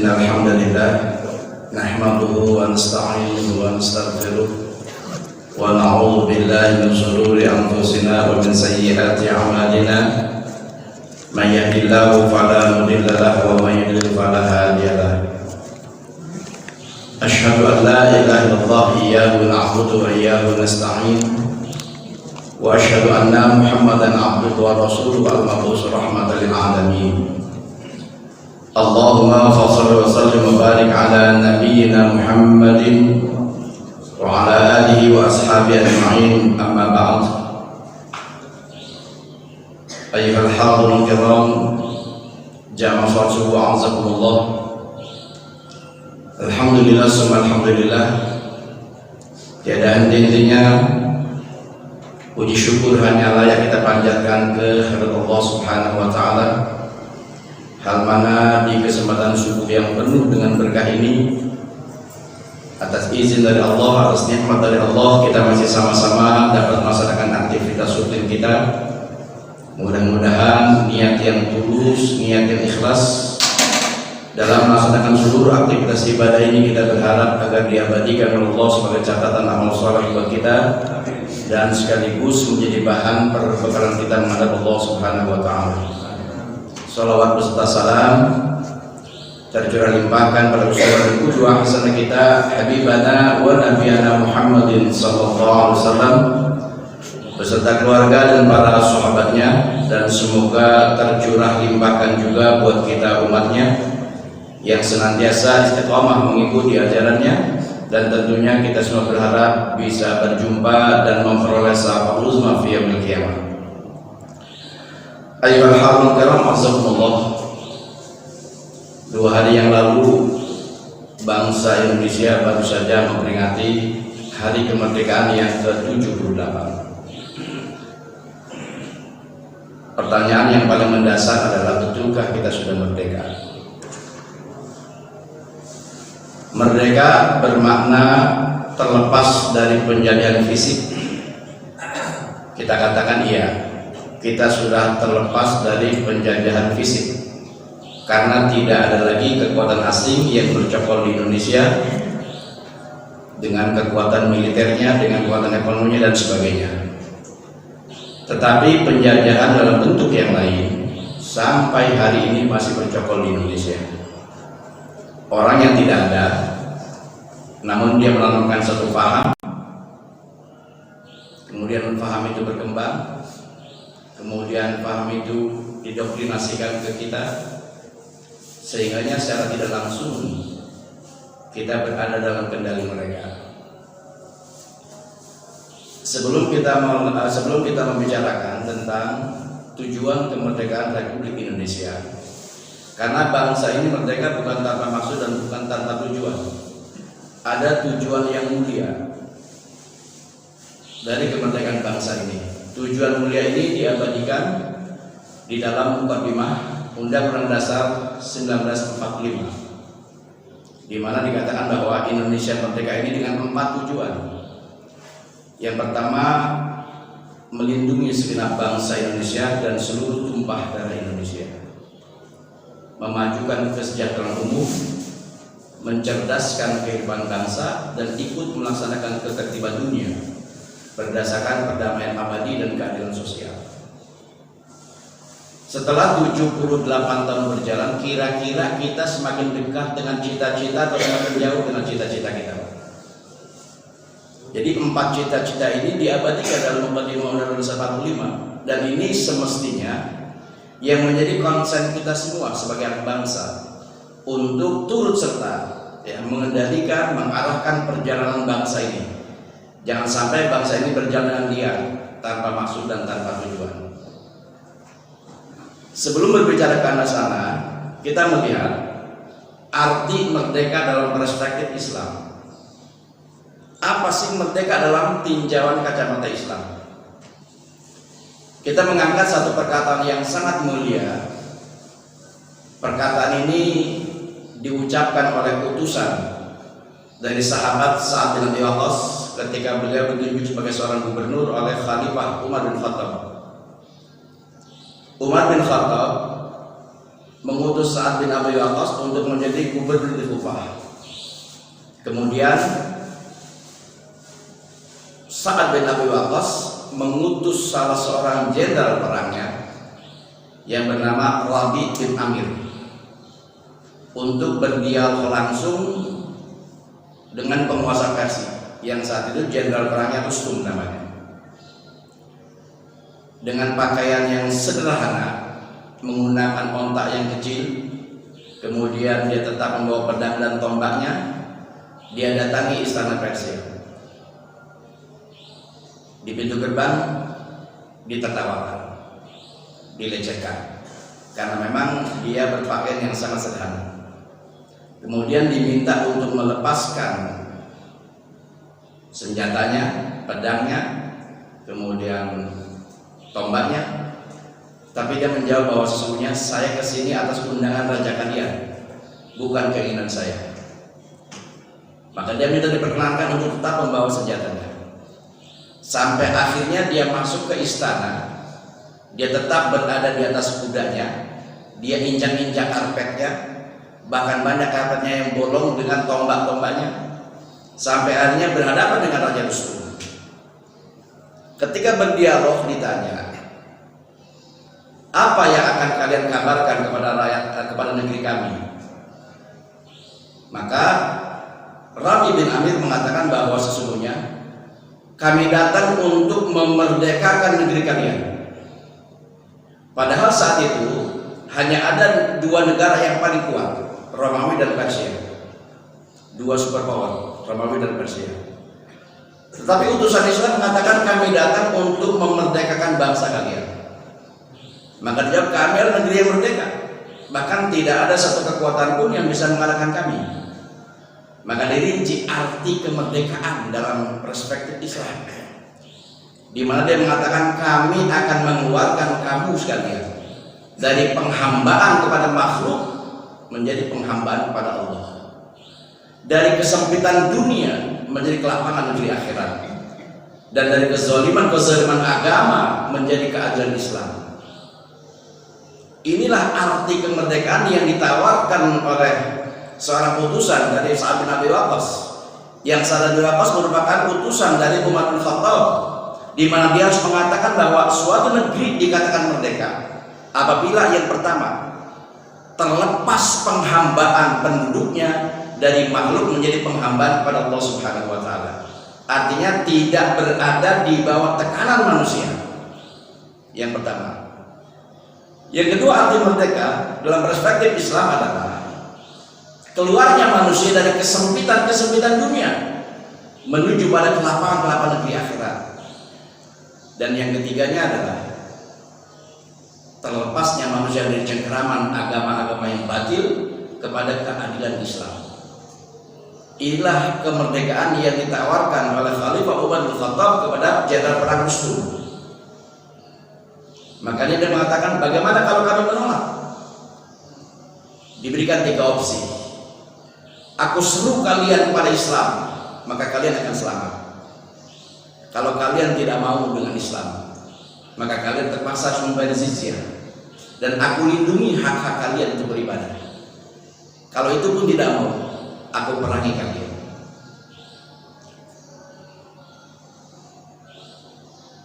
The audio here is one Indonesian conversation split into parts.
Innal hamdalillah nahmaduhu wa nasta'inuhu wa nastaghfiruh wa na'udzu billahi min shururi anfusina wa min sayyiati a'malina may yahdihillahu fala mudilla lahu wa may yudlil fala hadiya lahu. Asyhadu an la ilaha illallah iyyahu na'budu wa iyyahu nasta'in wa asyhadu anna Muhammadan abduhu wa rasuluhu al-mab'uts rahmatan lil alamin. Allahumma shalli wa sallim wa barik ala nabiyyina Muhammadin wa ala alihi wa ashabihi ajma'in, amma ba'd. Ayyuhal hadirun kiram, jamaah salat subuh azakumullah. Alhamdulillah summa alhamdulillah, tiada henti-hentinya puji syukur hanya layak kita panjatkan ke hadirat Allah Subhanahu wa taala. Hal mana di kesempatan subuh yang penuh dengan berkah ini, atas izin dari Allah, atas nikmat dari Allah, kita masih sama-sama dapat melaksanakan aktivitas rutin kita. Mudah-mudahan niat yang tulus, niat yang ikhlas dalam melaksanakan seluruh aktivitas ibadah ini, kita berharap agar diabadikan oleh Allah sebagai catatan amal saleh buat kita dan sekaligus menjadi bahan perbekalan kita menghadap Allah Subhanahu wa taala. Salawat beserta salam tercurah limpahkan pada uswah dan qudwah hasanah kita habibana wa nabiyana Muhammadin sallallahu alaihi wasallam beserta keluarga dan para sahabatnya, dan semoga tercurah limpahkan juga buat kita umatnya yang senantiasa istiqomah mengikuti ajarannya, dan tentunya kita semua berharap bisa berjumpa dan memperoleh syafaat uzma fi yaumil qiyamah. Ayyuhal hadirun kiram azakumullah. 2 hari yang lalu bangsa Indonesia baru saja memperingati hari kemerdekaan yang ke-78. Pertanyaan yang paling mendasar adalah, betulkah kita sudah merdeka? Merdeka bermakna terlepas dari penjajahan fisik. Kita katakan iya, kita sudah terlepas dari penjajahan fisik, karena tidak ada lagi kekuatan asing yang bercokol di Indonesia dengan kekuatan militernya, dengan kekuatan ekonominya dan sebagainya. Tetapi penjajahan dalam bentuk yang lain sampai hari ini masih bercokol di Indonesia. Orang yang tidak ada, namun dia menanamkan satu paham, kemudian paham itu berkembang, kemudian paham itu didoktrinasikan ke kita, sehingga secara tidak langsung kita berada dalam kendali mereka. Sebelum kita membicarakan tentang tujuan kemerdekaan Republik Indonesia, karena bangsa ini merdeka bukan tanpa maksud dan bukan tanpa tujuan. Ada tujuan yang mulia dari kemerdekaan bangsa ini. Tujuan mulia ini diabadikan di dalam Muqaddimah Undang-Undang Dasar 1945, di mana dikatakan bahwa Indonesia merdeka ini dengan 4 tujuan. Yang pertama, melindungi segenap bangsa Indonesia dan seluruh tumpah darah Indonesia, memajukan kesejahteraan umum, mencerdaskan kehidupan bangsa, dan ikut melaksanakan ketertiban dunia berdasarkan perdamaian abadi dan keadilan sosial. Setelah 78 tahun berjalan, kira-kira kita semakin dekat dengan cita-cita atau semakin jauh dengan cita-cita kita? Jadi 4 cita-cita ini diabadikan dalam Muqaddimah Undang-Undang Dasar 45, dan ini semestinya yang menjadi konsen kita semua sebagai anak bangsa untuk turut serta mengendalikan, mengarahkan perjalanan bangsa ini. Jangan sampai bangsa ini berjalan dengan liar, tanpa maksud dan tanpa tujuan. Sebelum berbicara ke arah sana, kita melihat arti merdeka dalam perspektif Islam. Apa sih merdeka dalam tinjauan kacamata Islam? Kita mengangkat satu perkataan yang sangat mulia. Perkataan ini diucapkan oleh utusan dari sahabat Sa'ad bin Abi Waqqas ketika beliau ditunjuk sebagai seorang gubernur oleh Khalifah Umar bin Khattab. Umar bin Khattab mengutus Sa'ad bin Abi Waqqas untuk menjadi gubernur di Kufah. Kemudian Sa'ad bin Abi Waqqas mengutus salah seorang jenderal perangnya yang bernama Rabi bin Amir untuk berdialog langsung dengan penguasa Persia yang saat itu jenderal perangnya Rustum namanya. Dengan pakaian yang sederhana, menggunakan ontak yang kecil, kemudian dia tetap membawa pedang dan tombaknya, dia datangi istana Persia. Di pintu gerbang ditertawakan, dilecehkan, karena memang dia berpakaian yang sangat sederhana. Kemudian diminta untuk melepaskan senjatanya, pedangnya, kemudian tombaknya. Tapi dia menjawab bahwa sesungguhnya saya kesini atas undangan raja kalian, bukan keinginan saya. Maka dia minta diperkenankan untuk tetap membawa senjatanya. Sampai akhirnya dia masuk ke istana. Dia tetap berada di atas kudanya. Dia injak-injak karpetnya, bahkan banyak karpetnya yang bolong dengan tombak-tombaknya. Sampai akhirnya berhadapan dengan Raja Rustum. Ketika berdialog ditanya, apa yang akan kalian kabarkan kepada rakyat, kepada negeri kami? Maka Rabi bin Amir mengatakan bahwa sesungguhnya kami datang untuk memerdekakan negeri kalian. Padahal saat itu hanya ada dua negara yang paling kuat, Romawi dan Persia. Dua superpower, Romawi dan Persia. Tetapi utusan Islam mengatakan kami datang untuk memerdekakan bangsa kalian. Maka dijawab, kami adalah negeri yang merdeka, bahkan tidak ada satu kekuatan pun yang bisa mengalahkan kami. Maka dirinci arti kemerdekaan dalam perspektif Islam, di mana dia mengatakan kami akan mengeluarkan kamu sekalian dari penghambaan kepada makhluk menjadi penghambaan kepada Allah, dari kesempitan dunia menjadi kelapangan negeri akhirat, dan dari kezaliman agama menjadi keadilan Islam. Inilah arti kemerdekaan yang ditawarkan oleh seorang utusan dari Sa'ad bin Abi Waqqas, yang Sa'ad bin Abi Waqqas merupakan utusan dari Umar bin Khattab, di mana dia harus mengatakan bahwa suatu negeri dikatakan merdeka apabila yang pertama terlepas penghambaan penduduknya dari makhluk menjadi penghambaan kepada Allah Subhanahu wa taala. Artinya tidak berada di bawah tekanan manusia. Yang pertama. Yang kedua, arti merdeka dalam perspektif Islam adalah keluarnya manusia dari kesempitan dunia menuju pada kelapangan negeri akhirat. Dan yang ketiganya adalah terlepasnya manusia dari cengkeraman agama-agama yang batil kepada keadilan Islam. Inilah kemerdekaan yang ditawarkan oleh Khalifah Umar bin Khattab kepada jenderal perang Rustum. Makanya dia mengatakan, bagaimana kalau kami menolak? Diberikan 3 opsi. Aku seru kalian kepada Islam, maka kalian akan selamat. Kalau kalian tidak mau dengan Islam, maka kalian terpaksa harus membayar jizyah, dan aku lindungi hak-hak kalian untuk beribadah. Kalau itu pun tidak mau, aku perangi kalian.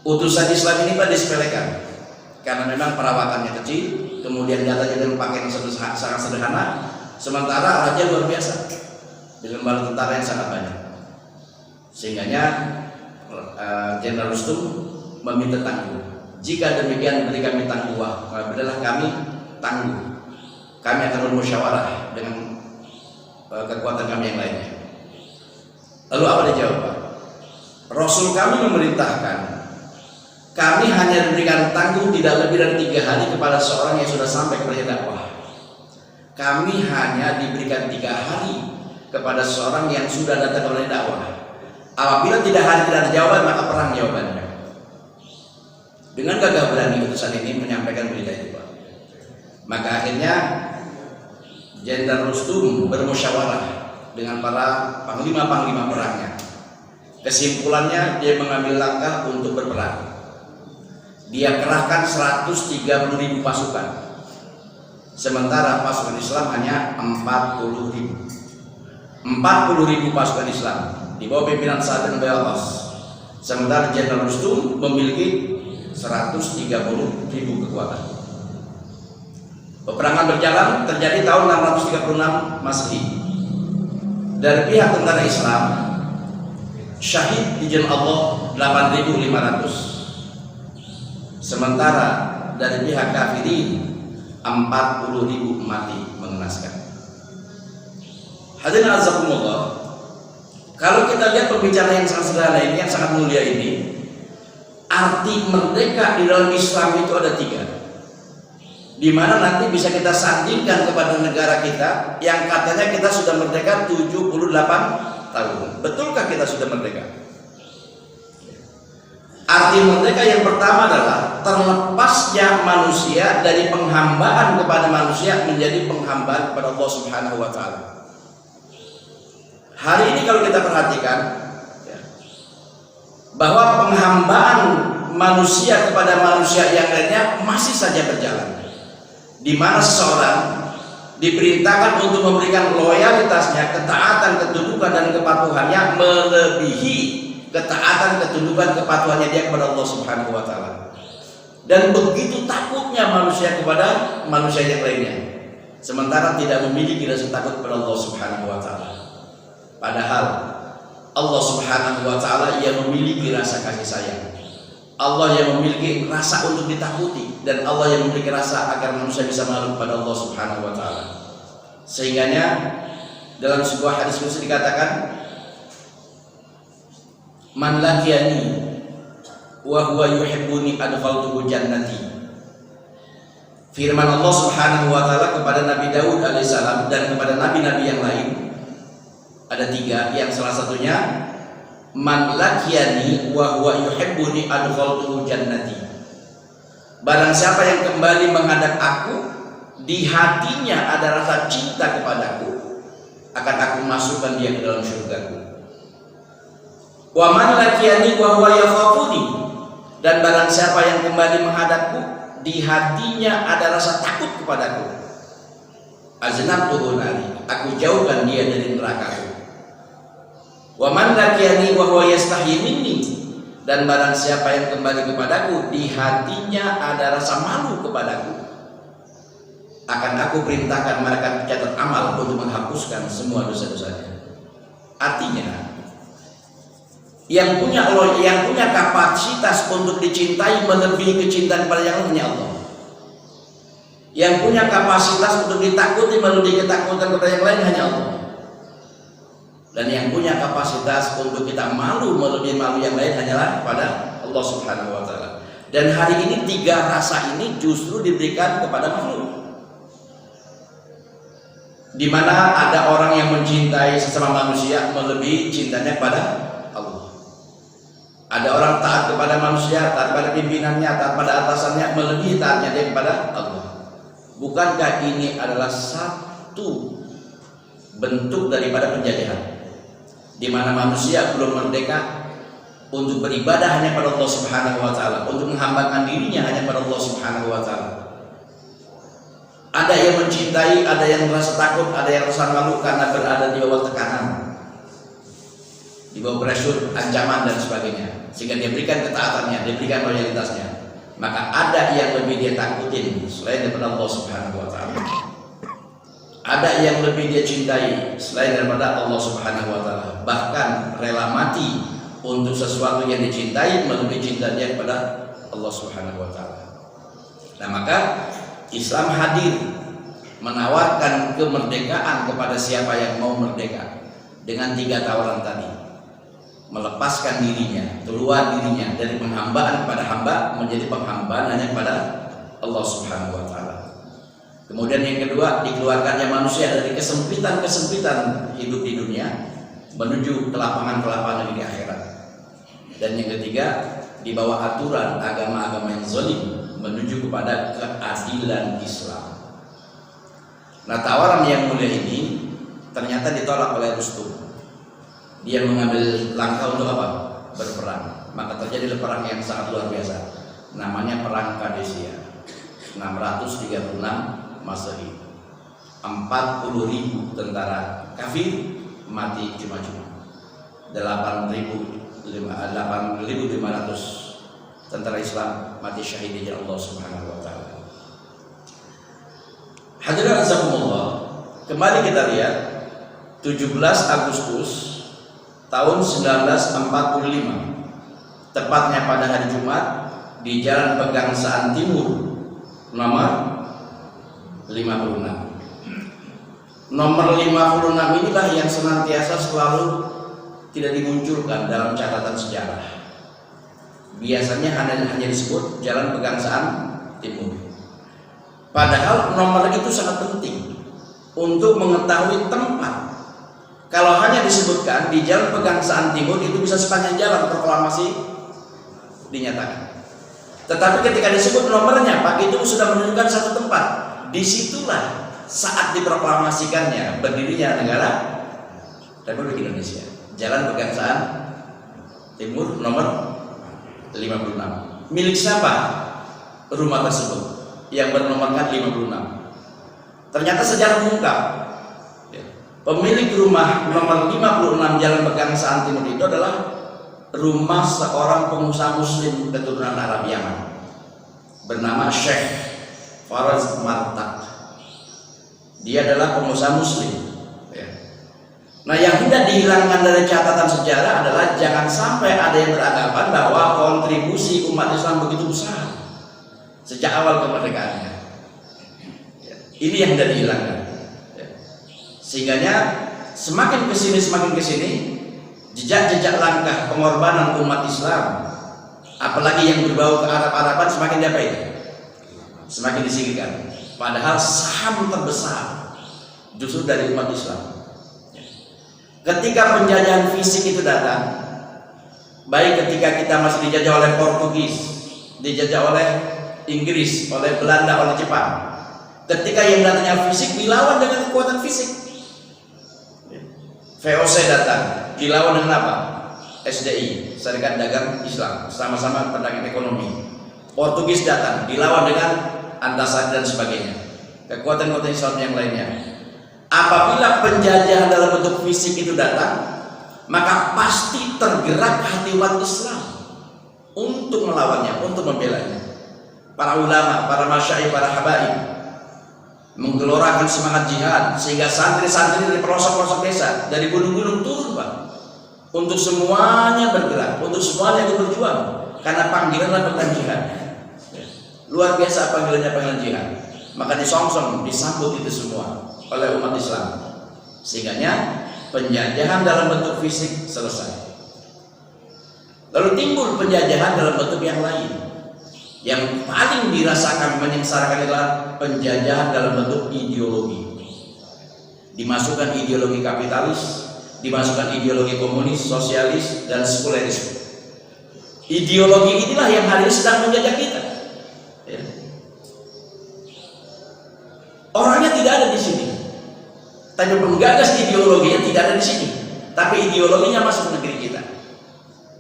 Utusan Islam ini pada disepelekan karena memang perawakannya kecil, kemudian datanya dengan pakaian yang sangat sederhana, sementara raja luar biasa dengan bala tentara yang sangat banyak. Sehingganya Jenderal Rustum meminta tangguh. Jika demikian, beri kami tangguh, berilah kami tangguh. Kami akan bermusyawarah dengan kekuatan kami yang lainnya. Lalu apa dijawab? Rasul kami memerintahkan kami hanya diberikan tangguh tidak lebih dari 3 hari kepada seorang yang sudah sampai kepada dakwah. Kami hanya diberikan 3 hari kepada seorang yang sudah datang kepada dakwah. Apabila tidak ada jawaban, maka perang jawabannya. Dengan gagah berani utusan ini menyampaikan berita itu, Pak. Maka akhirnya Jenderal Rustum bermusyawarah dengan para panglima-panglima perangnya. Kesimpulannya, dia mengambil langkah untuk berperang. Dia kerahkan 130.000 pasukan sementara pasukan Islam hanya 40.000. 40.000 pasukan Islam di bawah pimpinan Sa'ad bin Abi Waqqas, sementara Jenderal Rustum memiliki 130.000 kekuatan. Peperangan berjalan terjadi tahun 636 Masehi. Dari pihak tentara Islam syahid di jalan Allah 8.500, sementara dari pihak kafirin 40.000 mati mengenaskan. Hadirin azakumullah, kalau kita lihat pembicaraan yang sangat sederhana ini, yang sangat mulia ini, arti merdeka di dalam Islam itu ada 3, di mana nanti bisa kita sandingkan kepada negara kita yang katanya kita sudah merdeka 78 tahun. Betulkah kita sudah merdeka? Arti merdeka yang pertama adalah terlepasnya manusia dari penghambaan kepada manusia menjadi penghambaan kepada Allah Subhanahu wa Ta'ala. Hari ini kalau kita perhatikan bahwa penghambaan manusia kepada manusia yang lainnya masih saja berjalan, di mana seseorang diperintahkan untuk memberikan loyalitasnya, ketaatan, ketundukan dan kepatuhannya melebihi ketaatan, ketundukan, kepatuhannya dia kepada Allah Subhanahu wa Ta'ala. Dan begitu takutnya manusia kepada manusia yang lainnya, sementara tidak memiliki rasa takut kepada Allah Subhanahu wa Ta'ala. Padahal Allah Subhanahu wa Ta'ala yang memiliki rasa kasih sayang, Allah yang memiliki rasa untuk ditakuti, dan Allah yang memiliki rasa agar manusia bisa malu kepada Allah Subhanahu wa Ta'ala. Sehingganya dalam sebuah hadis qudsi dikatakan, man laqiyani wa huwa yuhibbuni adkhaltuhu jannati. Firman Allah Subhanahu wa Ta'ala kepada Nabi Daud alaihissalam dan kepada nabi-nabi yang lain ada 3, yang salah satunya man laqiyani wa huwa yuhibbuni adkhaltuhu jannati. Barang siapa yang kembali menghadap aku, di hatinya ada rasa cinta kepadaku, akan aku masukkan dia ke dalam surgaku. Wa man laqiyani wa huwa yakhafuni, dan barang siapa yang kembali menghadapku, di hatinya ada rasa takut kepadaku, aznabtuhu nari, aku jauhkan dia dari neraka. Wa man laqiyani wa huwa yastahyi minni, dan barang siapa yang kembali kepadaku, di hatinya ada rasa malu kepadaku, akan aku perintahkan malaikat pencatat amal untuk menghapuskan semua dosa-dosanya. Artinya yang punya kapasitas untuk dicintai melebihi kecintaan kepada yang lain hanya Allah. Yang punya kapasitas untuk ditakuti melebihi ketakutan kepada yang lain hanya Allah. Dan yang punya kapasitas untuk kita malu melebihi malu yang lain hanyalah kepada Allah Subhanahu wa Ta'ala. Dan hari ini 3 rasa ini justru diberikan kepada makhluk, di mana ada orang yang mencintai sesama manusia melebihi cintanya kepada Allah. Ada orang taat kepada manusia, taat pada pimpinannya, taat pada atasannya melebihi taatnya dia kepada Allah. Bukankah ini adalah satu bentuk daripada penjajahan, di mana manusia belum merdeka untuk beribadah hanya pada Allah Subhanahu wa Ta'ala, untuk menghambakan dirinya hanya pada Allah Subhanahu wa Ta'ala. Ada yang mencintai, ada yang merasa takut, ada yang merasa malu karena berada di bawah tekanan, di bawah pressure, ancaman dan sebagainya, sehingga dia berikan ketaatannya, dia berikan loyalitasnya. Maka ada yang lebih dia takutin selain daripada Allah Subhanahu wa Ta'ala. Ada yang lebih dia cintai selain daripada Allah Subhanahu wa Ta'ala. Bahkan rela mati untuk sesuatu yang dicintai melebihi cinta dia kepada Allah Subhanahu wa Ta'ala. Nah, maka Islam hadir menawarkan kemerdekaan kepada siapa yang mau merdeka dengan 3 tawaran tadi. Melepaskan dirinya, keluar dirinya dari penghambaan kepada hamba menjadi penghambaan hanya kepada Allah Subhanahu wa Ta'ala. Kemudian yang kedua, dikeluarkannya manusia dari kesempitan-kesempitan hidup di dunia menuju ke lapangan-lapangan di akhirat. Dan yang ketiga, di bawah aturan agama-agama yang zalim menuju kepada keadilan Islam. Nah, tawaran yang mulia ini ternyata ditolak oleh Rustum. Dia mengambil langkah untuk apa? Berperang. Maka terjadi perang yang sangat luar biasa. Namanya Perang Kadesia 636 Masehi. 40.000 tentara kafir mati cuma-cuma. 8.500 tentara Islam mati syahid di jalan Allah Subhanahu wa taala. Hadirin azakumullah, kembali kita lihat 17 Agustus tahun 1945, tepatnya pada hari Jumat di Jalan Pegangsaan Timur nomor 56. Nomor 56 inilah yang senantiasa selalu tidak dimunculkan dalam catatan sejarah. Biasanya hanya disebut Jalan Pegangsaan Timur. Padahal nomor itu sangat penting untuk mengetahui tempat. Kalau hanya disebutkan di Jalan Pegangsaan Timur, itu bisa sepanjang jalan proklamasi dinyatakan. Tetapi ketika disebut nomornya, Pak, itu sudah menunjukkan satu tempat. Disitulah saat diproklamasikannya berdirinya negara Republik Indonesia. Jalan Pegangsaan Timur nomor 56. Milik siapa rumah tersebut yang bernomorkan 56? Ternyata sejarah mengungkap pemilik rumah nomor 56 Jalan Pegangsaan Timur itu adalah rumah seorang pengusaha muslim keturunan Arab Yaman bernama Syekh Faraz Martak. Dia adalah pengusaha muslim. Nah, yang tidak dihilangkan dari catatan sejarah adalah jangan sampai ada yang beranggapan bahwa kontribusi umat Islam begitu besar sejak awal kemerdekaannya. Ini yang tidak dihilangkan. Sehingganya semakin kesini jejak-jejak langkah pengorbanan umat Islam, apalagi yang berbau ke Arab-Araban, semakin diapain? Semakin disingkirkan. Padahal saham terbesar justru dari umat Islam. Ketika penjajahan fisik itu datang, baik ketika kita masih dijajah oleh Portugis, dijajah oleh Inggris, oleh Belanda, oleh Jepang, ketika yang datangnya fisik dilawan dengan kekuatan fisik. VOC datang, dilawan dengan apa? SDI, Serikat Dagang Islam, sama-sama pedagang ekonomi. Portugis datang, dilawan dengan Antasari dan sebagainya, kekuatan-kekuatan Islam yang lainnya. Apabila penjajahan dalam bentuk fisik itu datang, maka pasti tergerak hati umat Islam untuk melawannya, untuk membelanya. Para ulama, para masyayikh, para habaib menggelorakan semangat jihad, sehingga santri-santri dari pelosok-pelosok desa, dari gunung-gunung turun, Pak, untuk semuanya bergerak, untuk semuanya ikut berjuang, karena panggilan panggilan jihad. Luar biasa panggilan jihad. Maka disongsong, disambut itu semua oleh umat Islam, sehingganya penjajahan dalam bentuk fisik selesai. Lalu timbul penjajahan dalam bentuk yang lain. Yang paling dirasakan menyengsarakan adalah penjajahan dalam bentuk ideologi. Dimasukkan ideologi kapitalis, dimasukkan ideologi komunis, sosialis, dan sekulerisme. Ideologi inilah yang hari ini sedang menjajah kita. Ya. Orangnya tidak ada di sini, tapi penggagas ideologinya tidak ada di sini, tapi ideologinya masuk ke negeri kita.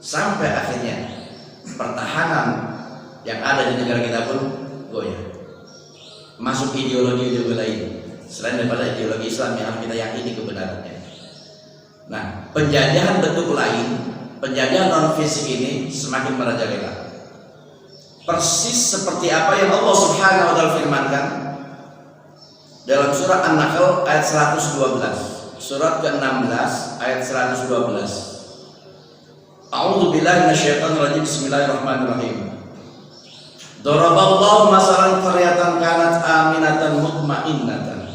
Sampai akhirnya pertahanan yang ada di negara kita pun goyah, masuk ideologi lain selain daripada ideologi Islam yang harus kita yakini kebenarannya. Nah, penjajahan bentuk lain, penjajahan non fisik ini semakin merajalela, persis seperti apa yang Allah Subhanahu wa taala firmankan dalam surat An-Nahl ayat 112, surat ke-16 ayat 112. A'udzubillahi minasyaitonir rajim. Bismillahirrahmanirrahim. Daraballahu masalan qaryatan kanat aminatan mutmainnatan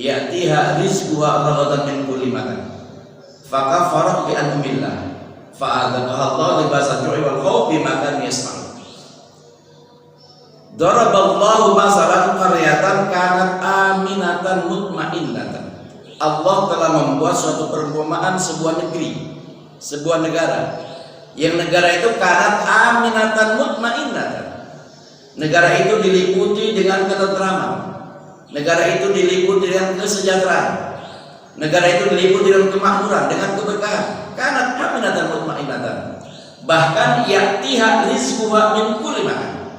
ya'tiha rizquha ragadan min kulli makan fakafarat bi an'amillah fa'adzaqaha Allahu libasal ju'i wal khawfi bima kanu yasma'un. Daraballahu masalan qaryatan kanat aminatan mutmainnatan. Allah telah membuat suatu perumpamaan sebuah negeri, sebuah negara, yang negara itu kanat aminatan mutmainnatan. Negara itu diliputi dengan ketentraman, negara itu diliputi dengan kesejahteraan, negara itu diliputi dengan kemakmuran, dengan keberkahan. Kanat aminatan mutmainnatan. Bahkan ya'tiha rizquha min kulli makan.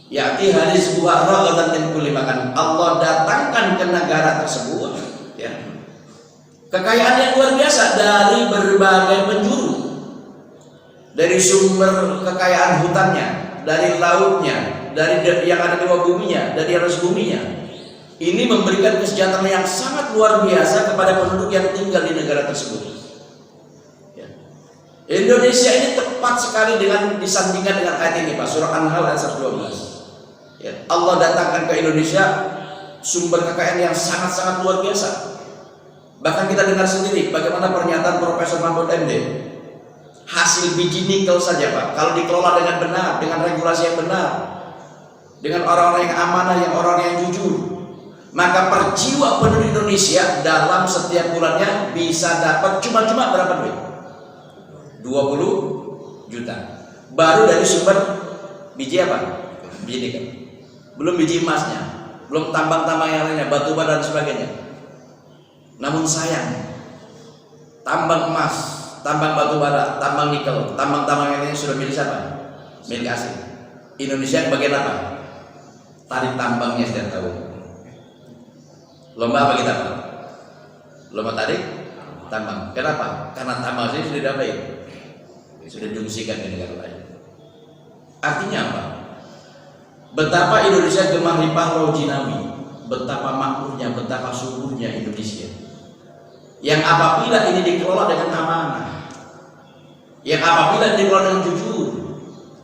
Ya'ti harizquha ragadan min kulli makan. Allah datangkan ke negara tersebut ya, kekayaan yang luar biasa dari berbagai penjuru. Dari sumber kekayaan hutannya, dari lautnya, dari yang ada di bawah buminya, dari atas buminya. Ini memberikan kesejahteraan yang sangat luar biasa kepada penduduk yang tinggal di negara tersebut. Ya. Indonesia ini tepat sekali dengan disandingkan dengan ayat ini, Pak. Surah An-Nahl ayat 112. Ya. Allah datangkan ke Indonesia sumber kekayaan yang sangat-sangat luar biasa. Bahkan kita dengar sendiri bagaimana pernyataan Profesor Mahfud MD. Hasil biji nikel saja, Pak, kalau dikelola dengan benar, dengan regulasi yang benar, dengan orang-orang yang amanah, yang orang yang jujur, maka per jiwa penduduk Indonesia dalam setiap bulannya bisa dapat cuma-cuma berapa duit? 20 juta. Baru dari sumber biji apa? Biji nikel. Belum biji emasnya, belum tambang-tambang yang lainnya, batu bara dan sebagainya. Namun sayang, tambang emas, tambang batu bara, tambang nikel, tambang-tambang yang lainnya sudah milik siapa? Milik asing. Indonesia bagian apa? Tarik tambangnya setiap tahun. Lomba apa kita? Lomba tarik tambang. Kenapa? Karena tambang ini sudah didapat, sudah diungsikan ke negara lain. Artinya apa? Betapa Indonesia gemah limpah Laut Jinawi, betapa makmurnya, betapa suburnya Indonesia. Yang apabila ini dikelola dengan amanah, yang apabila dikelola dengan jujur,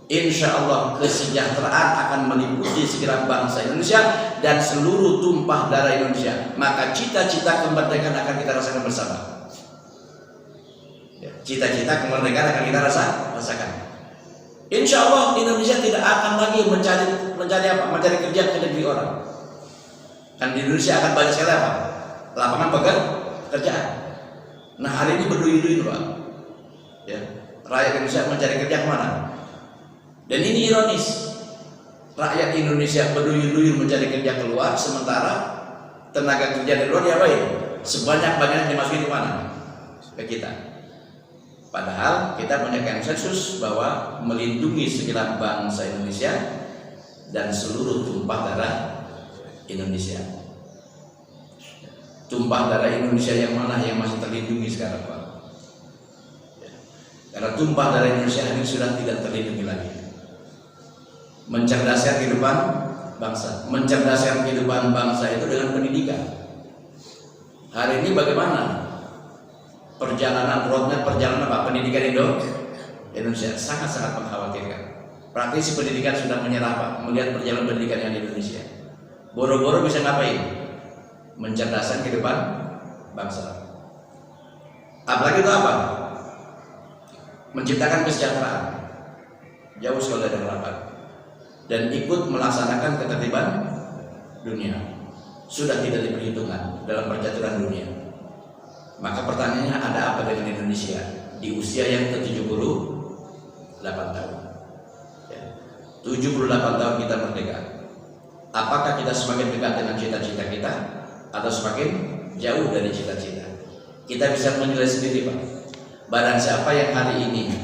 insya Allah kesejahteraan akan meliputi segenap bangsa Indonesia dan seluruh tumpah darah Indonesia. Maka cita-cita kemerdekaan akan kita rasakan bersama. Cita-cita kemerdekaan akan kita rasakan. Insya Allah Indonesia tidak akan lagi mencari kerja ke negeri orang. Kan di Indonesia akan banyak sekali apa? Lapangan pekerjaan. Nah hari ini berduyun-duyun, Pak. Ya, rakyat Indonesia mencari kerja kemana? Dan ini ironis, rakyat Indonesia berduyun-duyun mencari kerja keluar, sementara tenaga kerja di luar diapain? Sebanyak-banyaknya dimasukin ke mana? Ke kita. Padahal kita punya konsensus bahwa melindungi segenap bangsa Indonesia dan seluruh tumpah darah Indonesia. Tumpah darah Indonesia yang mana yang masih terlindungi sekarang, Pak? Karena tumpah darah Indonesia ini sudah tidak terlindungi lagi. Mencerdaskan kehidupan bangsa, mencerdaskan kehidupan bangsa itu dengan pendidikan. Hari ini bagaimana perjalanan Pak pendidikan Indonesia sangat-sangat mengkhawatirkan. Praktisi pendidikan sudah menyerah, Pak, melihat perjalanan pendidikan yang di Indonesia. Boro-boro bisa ngapain? Mencerdaskan kehidupan bangsa. Apalagi itu apa? Menciptakan kesejahteraan. Jauh sekali dari harapan. Dan ikut melaksanakan ketertiban dunia. Sudah tidak diperhitungkan dalam percaturan dunia. Maka pertanyaannya, ada apa dengan Indonesia di usia yang ke-78 tahun? 78 tahun kita merdeka. Apakah kita semakin dekat dengan cita-cita kita atau semakin jauh dari cita-cita? Kita bisa menilai sendiri, Pak. Barang siapa yang hari ini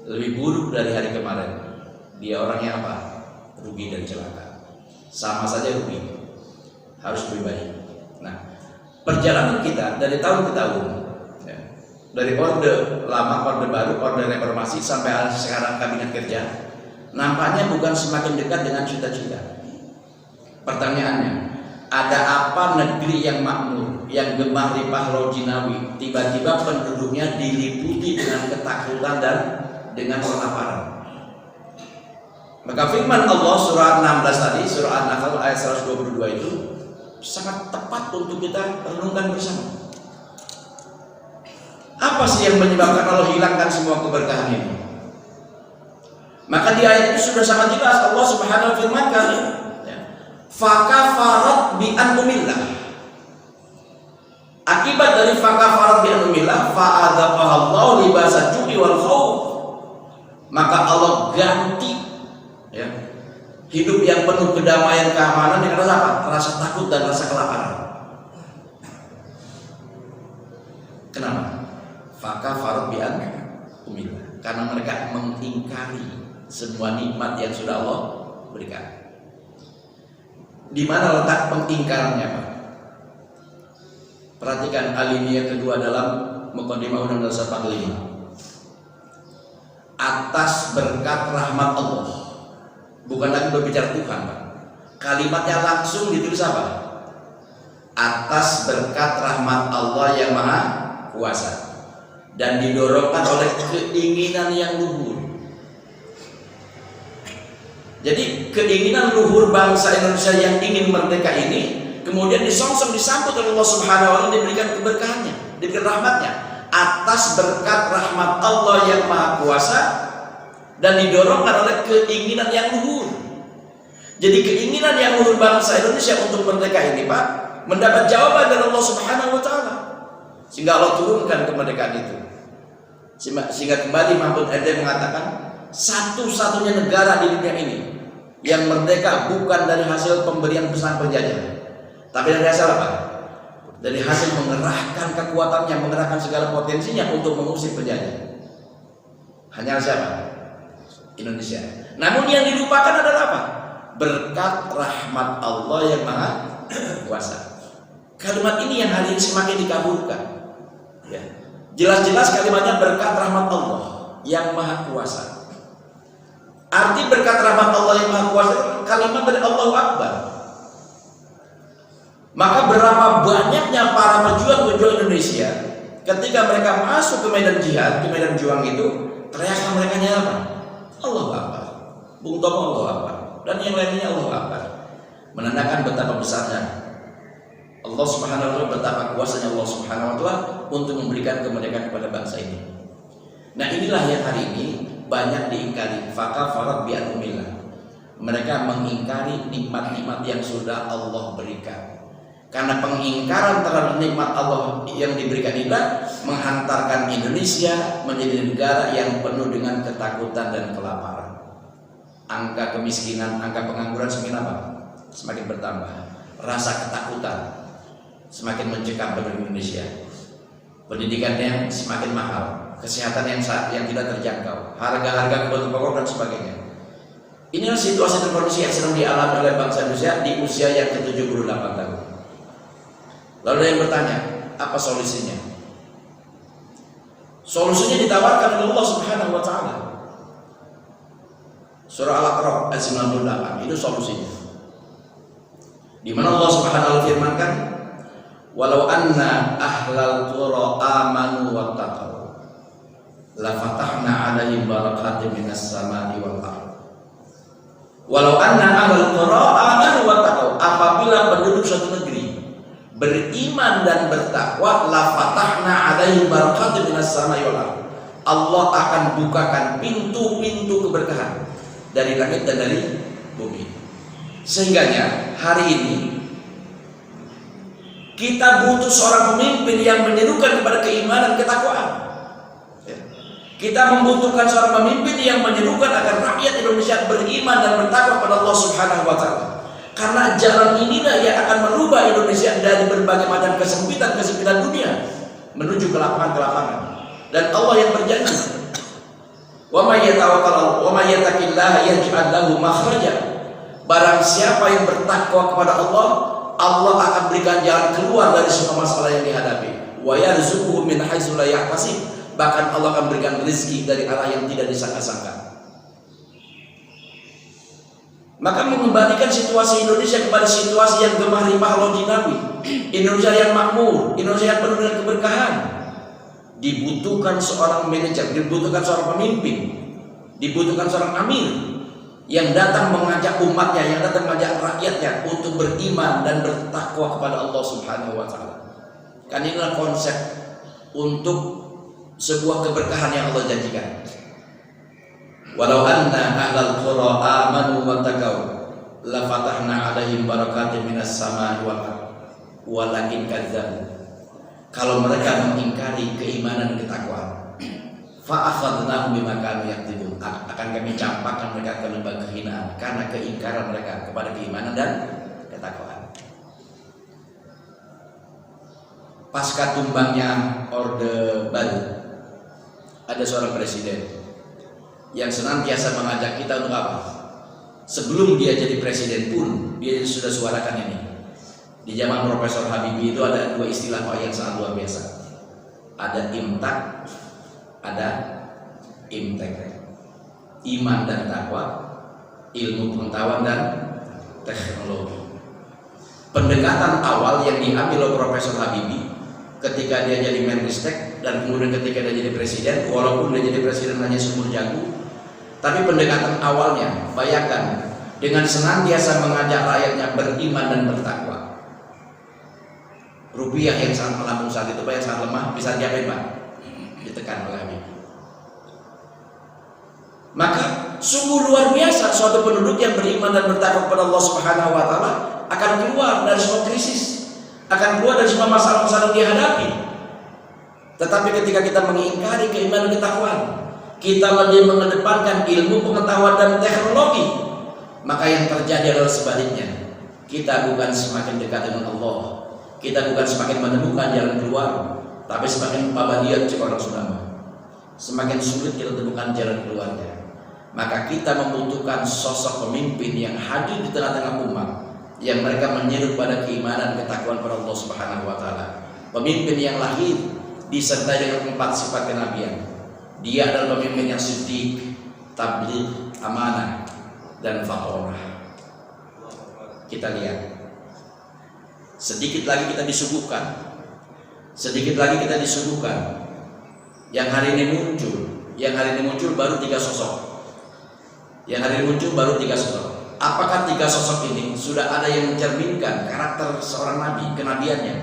lebih buruk dari hari kemarin, dia orangnya apa? Rugi dan celaka. Sama saja rugi. Harus lebih baik. Nah, perjalanan kita dari tahun ke tahun, ya, dari orde lama, orde baru, orde reformasi sampai sekarang kabinet kerja, nampaknya bukan semakin dekat dengan cita-cita. Pertanyaannya, ada apa negeri yang makmur, yang gemah limpah Laut Jinawi, tiba-tiba penduduknya diliputi dengan ketakutan dan dengan kelaparan? Maka firman Allah surah 16 tadi, surah An-Nahl ayat 122 itu sangat tepat untuk kita renungkan bersama. Apa sih yang menyebabkan Allah hilangkan semua keberkahan ini? Maka di ayat itu sudah sangat jelas Allah Subhanahu wa firmankan, fakafarat bi anumillah. Akibat dari fakafarat bi anumillah, fa'adzaqahallahu libasa ju'i wal khauf. Maka Allah ganti, ya, hidup yang penuh kedamaian, keamanan dengan rasa apa? Rasa takut dan rasa kelaparan. Kenapa? Fakafarat bi anumillah. Karena mereka mengingkari semua nikmat yang sudah Allah berikan. Di mana letak pengingkarannya, Pak? Perhatikan alinea kedua dalam Muqaddimah Undang-Undang Dasar 45. Atas berkat rahmat Allah. Bukan lagi berbicara Tuhan, Pak. Kalimatnya langsung ditulis apa? Atas berkat rahmat Allah yang Maha Kuasa. Dan didorongkan oleh keinginan yang luhur. Jadi keinginan luhur bangsa Indonesia yang ingin merdeka ini kemudian disongsong disambut oleh Allah Subhanahu wa taala, diberikan keberkahannya, diberikan rahmatnya atas berkat rahmat Allah yang Maha Kuasa dan didorongkan oleh keinginan yang luhur. Jadi keinginan yang luhur bangsa Indonesia untuk merdeka ini, Pak, mendapat jawaban dari Allah Subhanahu wa taala. Sehingga Allah turunkan kemerdekaan itu. Sehingga kembali Mahfud MD mengatakan satu-satunya negara di dunia ini yang merdeka bukan dari hasil pemberian pesan penjajah, tapi dari hasil apa? Dari hasil mengerahkan kekuatannya, mengerahkan segala potensinya untuk mengusir penjajah. Hanya siapa? Indonesia. Namun yang dilupakan adalah apa? Berkat rahmat Allah yang Maha Kuasa. Kalimat ini yang hari ini semakin dikaburkan. Ya. Jelas-jelas kalimatnya berkat rahmat Allah yang Maha Kuasa. Arti berkat rahmat Allah yang Maha Kuasa kalimat dari Allahu Akbar. Maka berapa banyaknya para pejuang-pejuang Indonesia ketika mereka masuk ke medan jihad, ke medan juang itu, teriakan mereka apa? Allahu Akbar. Bung Tomo Allahu Akbar. Dan yang lainnya Allahu Akbar. Menandakan betapa besarnya Allah Subhanahu wa taala, betapa kuasanya Allah Subhanahu wa taala untuk memberikan kemerdekaan kepada bangsa ini. Nah, inilah yang hari ini banyak diingkari. Fakafarat bi'anumillah. Mereka mengingkari nikmat-nikmat yang sudah Allah berikan. Karena pengingkaran terhadap nikmat Allah yang diberikan inilah menghantarkan Indonesia menjadi negara yang penuh dengan ketakutan dan kelaparan. Angka kemiskinan, angka pengangguran semakin apa? Semakin bertambah. Rasa ketakutan semakin mencekam penduduk Indonesia. Pendidikan yang semakin mahal, kesehatan yang tidak terjangkau, harga-harga kebutuhan pokok dan sebagainya. Inilah situasi terkondisi yang sedang dialami oleh bangsa Indonesia di usia yang ke-78 tahun. Lalu ada yang bertanya, apa solusinya? Solusinya ditawarkan oleh Allah Subhanahu wa taala. Surah Al-Aqra ayat 98 itu solusinya. Di mana Allah Subhanahu wa taala firmankan, walau anna ahlal qura amanu wattaqau la fatahna 'alaihim barakatin minas samai wal ardh. Walau anna ahlal qura amanu wattaqau, apabila penduduk suatu negeri beriman dan bertakwa, la fatahna 'alaihim barakatin minas samai wal ardh, Allah akan bukakan pintu-pintu keberkahan dari langit dan dari bumi. Sehingganya hari ini kita butuh seorang pemimpin yang menyerukan kepada keimanan, ketakwaan. Kita membutuhkan seorang pemimpin yang menyerukan agar rakyat Indonesia beriman dan bertakwa kepada Allah Subhanahu wa taala. Karena jalan inilah yang akan merubah Indonesia dari berbagai macam kesempitan dunia menuju ke lapangan-lapangan. Dan Allah yang berjanji, "Wa may yatawakkal wa may yattaqillaha yaj'al lahu makhraja." Barang siapa yang bertakwa kepada Allah, Allah akan berikan jalan keluar dari semua masalah yang dihadapi. Wa yarzuquhu min haitsu la yahtasib. Bahkan Allah akan berikan rezeki dari arah yang tidak disangka-sangka. Maka mengembalikan situasi Indonesia kepada situasi yang gemah rimah loginawi, Indonesia yang makmur, Indonesia yang penuh dengan keberkahan, dibutuhkan seorang manajer, dibutuhkan seorang pemimpin, dibutuhkan seorang amir yang datang mengajak umatnya, yang datang mengajak rakyatnya untuk beriman dan bertakwa kepada Allah Subhanahu wa taala. Kan inilah konsep untuk sebuah keberkahan yang Allah janjikan. Walau anna ahlal qura amanu wattaqau la fatahna 'alaihim barakatin minas samai wal ardh walakin kadzdzabu. Kalau mereka mengingkari keimanan dan ketakwaan, fa akhadnahum bima kanu yaktubun, akan kami campakkan mereka ke lembah kehinaan karena keingkaran mereka kepada keimanan dan ketakwaan. Pasca tumbangnya Orde Baru, ada seorang presiden yang senantiasa mengajak kita untuk apa? Sebelum dia jadi presiden pun dia sudah suarakan ini. Di zaman Profesor Habibie itu ada dua istilah yang sangat luar biasa. Ada imtak, ada imtek. Iman dan takwa, ilmu pengetahuan dan teknologi. Pendekatan awal yang diambil oleh Profesor Habibie ketika dia jadi Menristek dan kemudian ketika dia jadi presiden, walaupun dia jadi presiden hanya seumur jagung, tapi pendekatan awalnya, bayangkan, dengan senantiasa mengajak rakyatnya beriman dan bertakwa. Rupiah yang sangat melambung saat itu, yang sangat lemah, bisa diapain Pak? Ditekan oleh Habibie. Maka sungguh luar biasa suatu penduduk yang beriman dan bertakwa kepada Allah Subhanahu wa taala akan keluar dari semua krisis, akan keluar dari semua masalah-masalah yang dihadapi. Tetapi ketika kita mengingkari keimanan dan ketakwaan, kita lebih mengedepankan ilmu pengetahuan dan teknologi, maka yang terjadi adalah sebaliknya. Kita bukan semakin dekat dengan Allah, kita bukan semakin menemukan jalan keluar, tapi semakin pabadiat jika orang Sunda, semakin sulit kita temukan jalan keluarnya. Maka kita membutuhkan sosok pemimpin yang hadir di tengah-tengah umat, yang mereka menyeru pada keimanan ketakwaan kepada Allah Subhanahu wa taala. Pemimpin yang lahir disertai dengan 4 sifat kenabian. Dia adalah pemimpin yang siddiq, tabligh, amanah, dan fatonah. Kita lihat. Sedikit lagi kita disuguhkan. Yang hari ini muncul baru 3 sosok. Apakah 3 sosok ini sudah ada yang mencerminkan karakter seorang nabi, kenabiannya?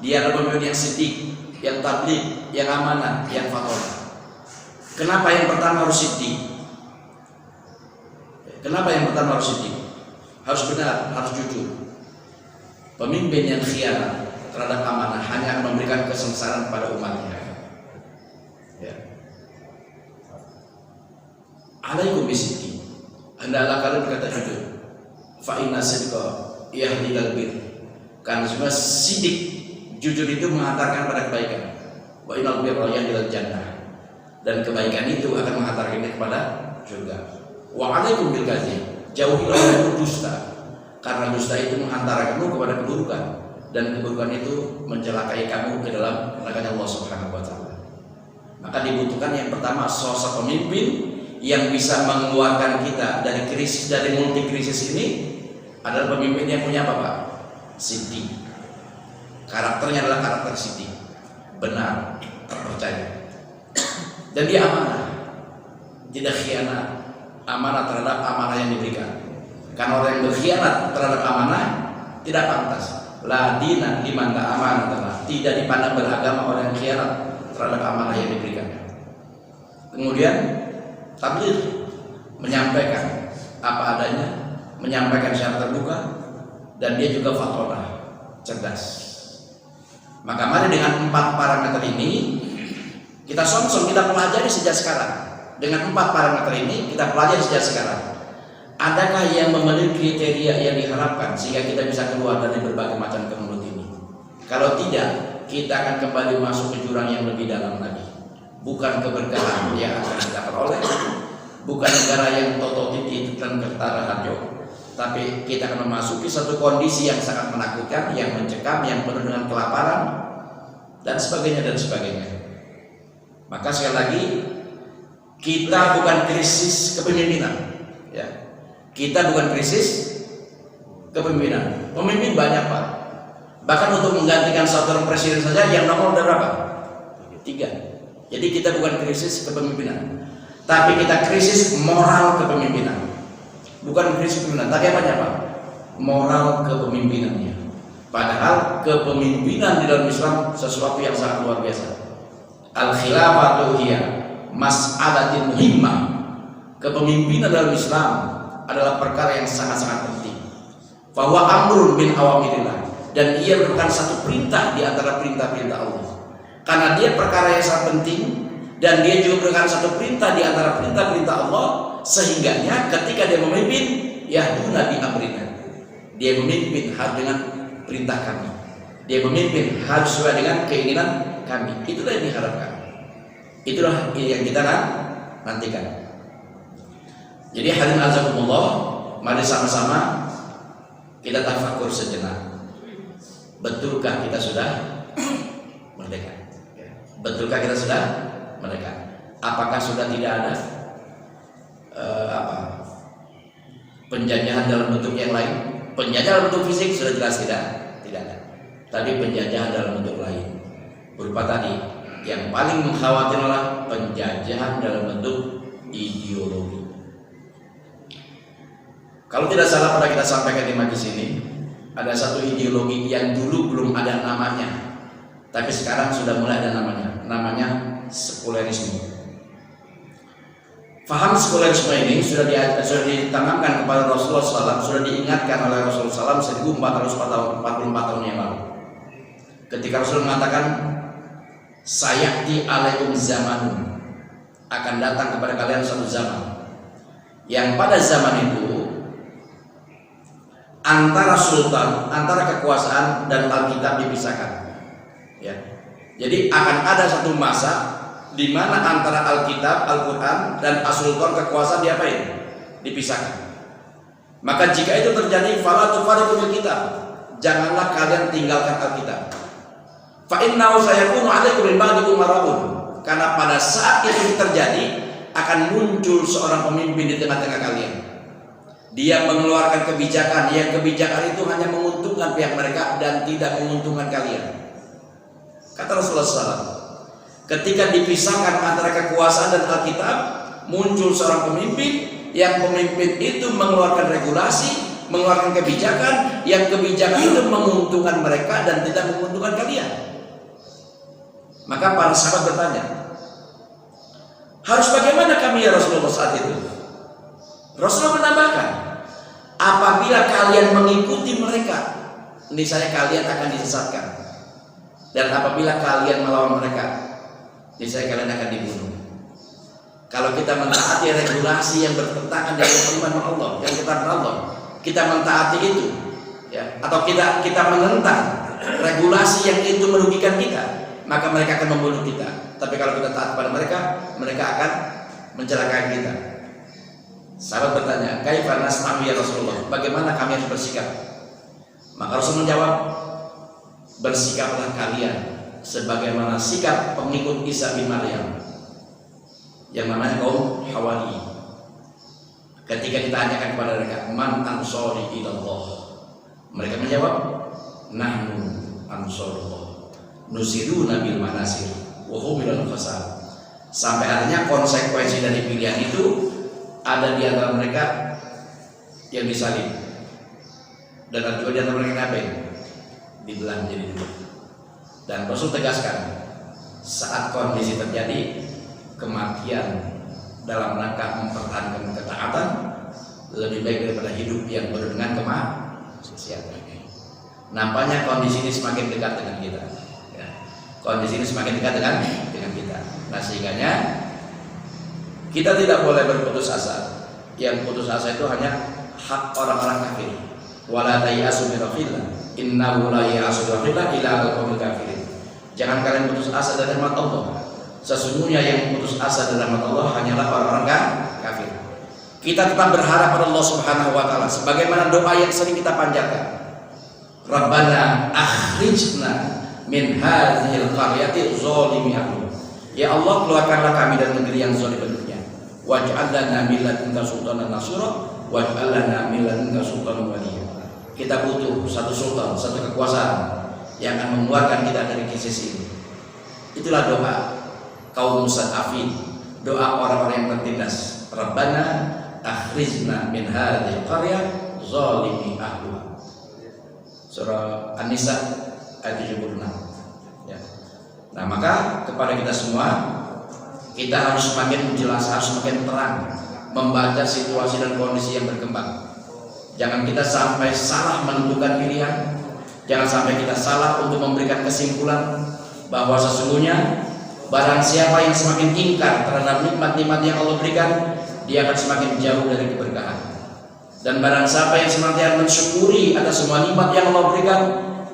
Dia adalah pemimpin yang siddiq, yang tabligh, yang amanah, yang fatonah. Kenapa yang pertama harus siddiq? Harus benar, harus jujur. Pemimpin yang khianat terhadap amanah hanya akan memberikan kesengsaraan pada umatnya. Ya. Alaikum bisidqi. Hendaklah kalian berkata jujur. Fa inna sidqa yahdi ilal bir. Karena semua sidik, jujur itu menghantarkan pada kebaikan. Wa innal birra yahdi ilal jannah. Dan kebaikan itu akan menghantarkan kita kepada surga. Wa alaikum bil kadzib. Jauhilah dusta. Karena dusta itu menghantarkan kamu kepada keburukan, dan keburukan itu mencelakai kamu ke dalam neraka Allah Subhanahu wa taala. Maka dibutuhkan yang pertama sosok pemimpin yang bisa mengeluarkan kita dari krisis, dari multi krisis ini adalah pemimpin yang punya apa Pak? Siddiq. Karakternya adalah karakter siddiq, benar, terpercaya, dan dia amanah, tidak khianat, amanah terhadap amanah yang diberikan. Karena orang yang berkhianat terhadap amanah tidak pantas. La dina liman la amanah telah. Tidak dipandang beragama orang yang khianat terhadap amanah yang diberikan. Kemudian tabligh, menyampaikan apa adanya, menyampaikan secara terbuka, dan dia juga fatonah, cerdas. Maka mari dengan 4 parameter ini kita kita pelajari sejak sekarang. Dengan 4 parameter ini kita pelajari sejak sekarang. Adakah yang memenuhi kriteria yang diharapkan sehingga kita bisa keluar dari berbagai macam kemelut ini? Kalau tidak, kita akan kembali masuk ke jurang yang lebih dalam lagi. Bukan keberkahan yang akan kita peroleh, bukan negara yang tototiti dan ketara harjo, tapi kita akan memasuki satu kondisi yang sangat menakutkan, yang mencekam, yang penuh dengan kelaparan dan sebagainya. Maka sekali lagi, kita bukan krisis kepemimpinan, ya. Kita bukan krisis kepemimpinan. Pemimpin banyak Pak. Bahkan untuk menggantikan satu presiden saja yang nomor udah berapa? 3. Jadi kita bukan krisis kepemimpinan, tapi kita krisis moral kepemimpinan. Bukan krisis kepemimpinan, tapi apanya Pak? Moral kepemimpinannya. Padahal kepemimpinan di dalam Islam sesuatu yang sangat luar biasa. Al-khilafatu hiya mas'alatin muhimmah. Kepemimpinan dalam Islam adalah perkara yang sangat-sangat penting. Bahwa amrun min awamirillah, dan ia merupakan satu perintah di antara perintah-perintah Allah. Karena dia perkara yang sangat penting, dan dia juga merupakan satu perintah di antara perintah-perintah Allah, sehingganya ketika dia memimpin, yahduna bi amrina. Dia memimpin harus dengan perintah kami. Dia memimpin harus sesuai dengan keinginan kami. Itulah yang diharapkan. Itulah yang kita nantikan. Jadi hadirin azakumullah, mari sama-sama kita tafakur sejenak. Betulkah kita sudah merdeka? Betulkah kita sudah merdeka? Apakah sudah tidak ada penjajahan dalam bentuk yang lain? Penjajahan dalam bentuk fisik sudah jelas tidak ada. Tapi penjajahan dalam bentuk lain berupa tadi yang paling mengkhawatirkan adalah penjajahan dalam bentuk ideologi. Kalau tidak salah pada kita sampaikan di majlis ini, ada satu ideologi yang dulu belum ada namanya, tapi sekarang sudah mulai ada namanya sekulerisme. Faham sekulerisme ini sudah ditanamkan kepada Rasulullah SAW, sudah diingatkan oleh Rasulullah SAW 1444 tahun yang lalu. Ketika Rasul mengatakan, sayati alaikum zamanun, akan datang kepada kalian suatu zaman yang pada zaman itu antara sultan, antara kekuasaan dan Alkitab dipisahkan. Ya. Jadi akan ada satu masa di mana antara Alkitab, Al-Quran dan As-Sultan kekuasaan diapain? Dipisahkan. Maka jika itu terjadi, fala tufariqu bil kitab, janganlah kalian tinggalkan Alkitab. Fa innahu sayakunu 'alaikum min ba'di umara'un, karena pada saat itu terjadi akan muncul seorang pemimpin di tengah-tengah kalian. Dia mengeluarkan kebijakan yang kebijakan itu hanya menguntungkan pihak mereka dan tidak menguntungkan kalian. Kata Rasulullah SAW, ketika dipisahkan antara kekuasaan dan Alkitab, muncul seorang pemimpin yang pemimpin itu mengeluarkan regulasi, mengeluarkan kebijakan yang kebijakan itu menguntungkan mereka dan tidak menguntungkan kalian. Maka para sahabat bertanya, harus bagaimana kami ya Rasulullah saat itu? Rasulullah menambahkan, apabila kalian mengikuti mereka, niscaya kalian akan disesatkan. Dan apabila kalian melawan mereka, niscaya kalian akan dibunuh. Kalau kita mentaati regulasi yang bertentangan dengan firman Allah, yang kita Allah, kita mentaati itu, ya, atau kita menentang regulasi yang itu merugikan kita, maka mereka akan membunuh kita. Tapi kalau kita taat pada mereka, mereka akan mencelakai kita. Sahabat bertanya, kaifa nasma'u ya Rasulullah? Bagaimana kami harus bersikap? Maka Rasul menjawab, bersikaplah kalian sebagaimana sikap pengikut Isa bin Maryam yang namanya kaum Hawari. Ketika ditanyakan kepada mereka, man ansori ilallah, mereka menjawab, nahnu ansorullah nusiruna bil manasir wa hum bil fasad. Sampai artinya konsekuensi dari pilihan itu ada di antara mereka yang disalib, dan ada juga di antara mereka yang dibelah menjadi dua. Dan Rasul tegaskan, saat kondisi terjadi kematian dalam rangka mempertahankan ketaatan lebih baik daripada hidup yang penuh dengan kemaksiatan. Nampaknya kondisi ini semakin dekat dengan kita, ya. Kondisi ini semakin dekat dengan kita. Nah, sehingganya kita tidak boleh berputus asa. Yang putus asa itu hanya hak orang-orang kafir. Wala tayasu min rahmatillah, innahu la yasu min rahmatillah illa al-qaumul kafirin. Jangan kalian putus asa dari rahmat Allah. Sesungguhnya yang putus asa dari rahmat Allah hanyalah orang-orang kafir. Kita tetap berharap pada Allah Subhanahu wa taala sebagaimana doa yang sering kita panjatkan. Rabbana akhrijna min hadhil qaryati zalimi ahliha. Ya Allah, keluarkanlah kami dari negeri yang zalim penduduknya. Waj'al lana min ladunka sultanan nasira waj'al lana min ladunka sultanan waliyya. Kita butuh satu sultan, satu kekuasaan yang akan mengeluarkan kita dari krisis ini. Itulah doa kaum mustad'afin, doa orang-orang yang tertindas. Rabbana akhrijna min hadhil qarya zalimi ahliha. Surah An-Nisa ayat 76. Ya. Nah, maka kepada kita semua, kita harus semakin jelas, harus semakin terang membaca situasi dan kondisi yang berkembang. Jangan kita sampai salah menentukan pilihan. Jangan sampai kita salah untuk memberikan kesimpulan bahwa sesungguhnya barang siapa yang semakin ingkar terhadap nikmat-nikmat yang Allah berikan, dia akan semakin jauh dari keberkahan. Dan barang siapa yang senantiasa mensyukuri atas semua nikmat yang Allah berikan,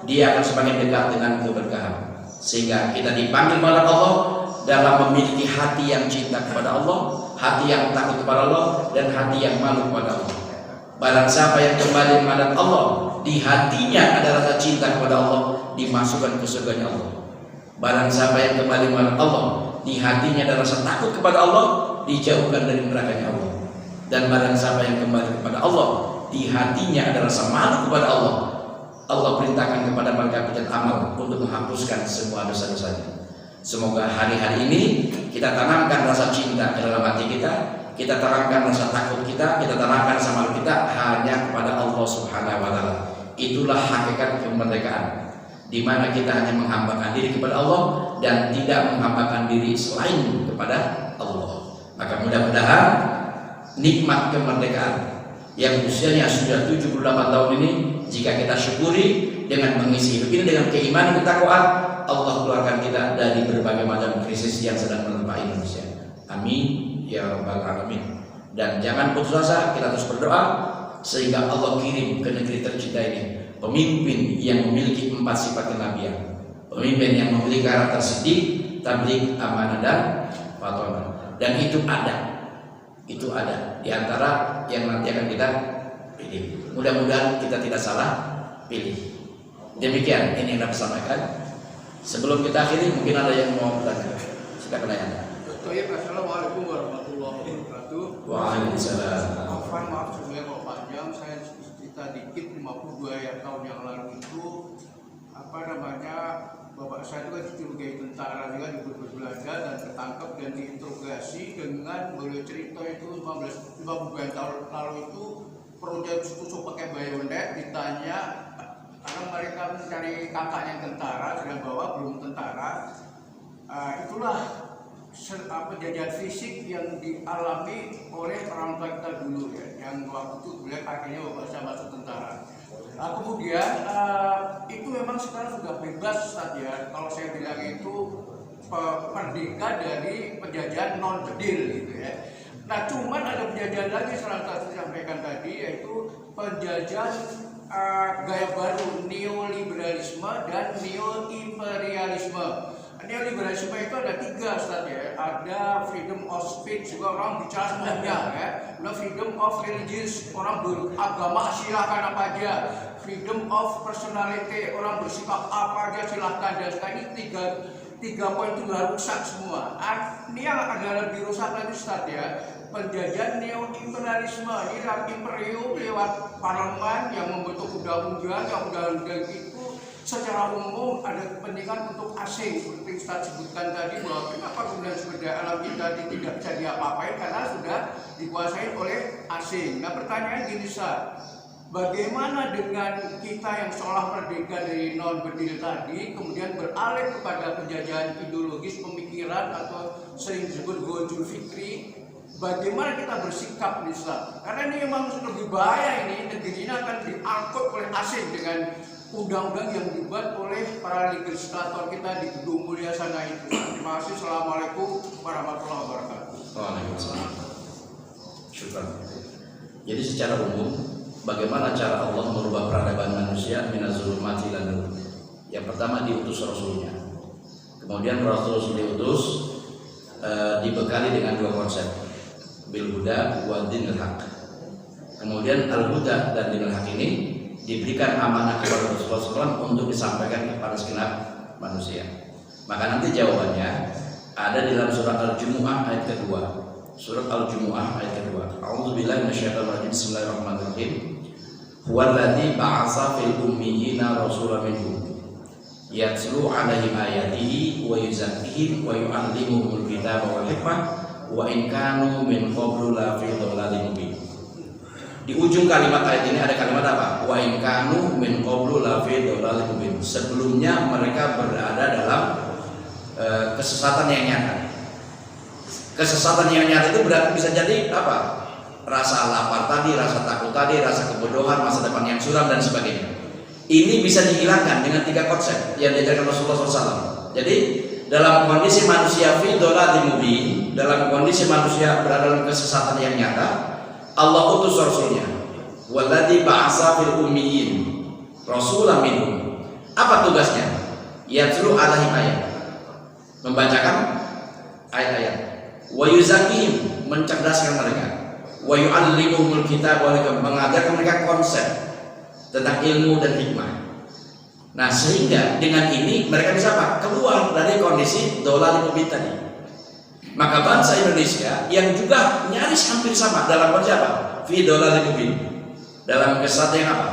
dia akan semakin dekat dengan keberkahan. Sehingga kita dipanggil oleh Allah dalam memiliki hati yang cinta kepada Allah, hati yang takut kepada Allah, dan hati yang malu kepada Allah. Barang siapa yang kembali menghadap Allah, di hatinya ada rasa cinta kepada Allah, dimasukkan ke surganya Allah. Barang siapa yang kembali menghadap Allah, di hatinya ada rasa takut kepada Allah, dijauhkan dari nerakanya Allah. Dan barang siapa yang kembali kepada Allah, di hatinya ada rasa malu kepada Allah, Allah perintahkan kepada malaikat pencatat amal untuk menghapuskan semua dosa-dosanya. Semoga hari-hari ini kita tanamkan rasa cinta ke dalam hati kita tanamkan rasa takut kita tanamkan rasa malu kita hanya kepada Allah Subhanahu wa taala. Itulah hakikat kemerdekaan, di mana kita hanya menghambakan diri kepada Allah dan tidak menghambakan diri selain kepada Allah. Maka mudah-mudahan nikmat kemerdekaan yang usianya sudah 78 tahun ini, jika kita syukuri dengan mengisi hidup ini dengan keimanan dan ketakwaan, Allah keluarkan kita dari berbagai macam krisis yang sedang menerpa Indonesia. Amin ya rabbal alamin. Dan jangan putus asa, kita terus berdoa sehingga Allah kirim ke negeri tercinta ini pemimpin yang memiliki 4 sifat kenabian, pemimpin yang memiliki karakter siddiq, tabligh, amanah dan fatonah. Dan itu ada di antara yang nanti akan kita pilih. Mudah-mudahan kita tidak salah pilih. Demikian ini yang dapat sampaikan. Sebelum kita akhiri, mungkin ada yang mau bertanya. Silakan tanya. Assalamualaikum warahmatullahi wabarakatuh. Waalaikumsalam. Maaf sebenarnya kalau panjang, saya cerita dikit. 52 tahun yang lalu itu bapak saya itu kan dicurigai tentara juga di Belanda dan ketangkep dan diinterogasi dengan beliau cerita itu 52 tahun lalu itu proyek tusuk pakai bayonet, ditanya karena mereka mencari kakaknya yang tentara sedang bawa belum tentara. Itulah penjajahan fisik yang dialami oleh orang tua kita dulu ya, yang waktu itu beliau kakinya bapak saya masuk tentara. Kemudian itu memang sekarang sudah bebas saja. Kalau saya bilang itu merdeka dari penjajahan non bedil gitu ya. Nah cuman ada penjajahan lagi salah satu disampaikan tadi, yaitu penjajahan gaya baru, neoliberalisme dan neo-imperialisme. Neoliberalisme itu ada 3 Ustaz ya. Ada freedom of speech, juga orang bicara semuanya ya. Ada freedom of religious, orang beragama silakan apa aja. Freedom of personality, orang bersikap apa aja silakan. Dan sekarang ini 3 poin itu sudah rusak semua. Ini yang agak lebih rusak lagi Ustaz ya. Penjajahan neo-imperialisme, ini imperium lewat parlemen yang membentuk undang-undang, yang undang-undang itu secara umum ada kepentingan untuk asing. Seperti Ustaz sebutkan tadi bahwa kenapa kemudian sumber daya alam kita tidak bisa diapa-apain karena sudah dikuasai oleh asing. Nah pertanyaan gini Ustaz, bagaimana dengan kita yang seolah merdeka dari non-bedil tadi kemudian beralih kepada penjajahan ideologis pemikiran atau sering disebut ghazul fikri? Bagaimana kita bersikap nih Ustaz? Karena ini memang lebih bahaya, ini negeri ini akan diangkut oleh asing dengan undang-undang yang dibuat oleh para legislator kita di gedung mulia sana itu. Terima kasih. Assalamualaikum warahmatullahi wabarakatuh. Waalaikumsalam. Syukur. Jadi secara umum, bagaimana cara Allah merubah peradaban manusia minaz-zulumati ila nur? Yang pertama diutus Rasulnya. Kemudian Rasul diutus dibekali dengan 2 konsep, bil huda wa dinil haq. Kemudian al huda dan dinil haq ini diberikan amanah kepada Rasulullah SAW untuk disampaikan kepada segenap manusia. Maka nanti jawabannya ada di dalam surat Al-Jumu'ah ayat kedua. Surat Al-Jumu'ah ayat kedua. A'udzubillahi minasyaitonir rajim. Bismillahirrahmanirrahim. Huwallazi ba'atsa fil ummiyina rasulan minhum yatslu 'alaihim ayatihi wa yuzakkihim wa yu'allimuhumul kitaba wal hikmah wa in kanu min qablu la fi dhalalin mubin. Di ujung kalimat ayat ini ada kalimat apa? Wa in kanu min qablu la fi dhalalin mubin. Sebelumnya mereka berada dalam kesesatan yang nyata. Kesesatan yang nyata itu berarti bisa jadi apa? Rasa lapar tadi, rasa takut tadi, rasa kebodohan, masa depan yang suram dan sebagainya. Ini bisa dihilangkan dengan 3 konsep yang diajarkan Rasulullah SAW. Jadi dalam kondisi manusia fi dhalalin mubin, dalam kondisi manusia berada dalam kesesatan yang nyata, Allah utus Rasulnya. Walladzi ba'atsa fil ummiyin rasulan minhum. Apa tugasnya? Yatslu 'alaihim ayat. Membacakan ayat-ayat. Wa yuzakkihim, mencerdaskan mereka. wa yu'allimuhumul kitab wal hikmah, mengajarkan mereka konsep tentang ilmu dan hikmah. Nah, sehingga dengan ini mereka bisa apa? Keluar dari kondisi dolar mubin tadi. Maka bangsa Indonesia yang juga nyaris hampir sama dalam kondisi apa? Fi dolar mubin, dalam kesatuan yang apa?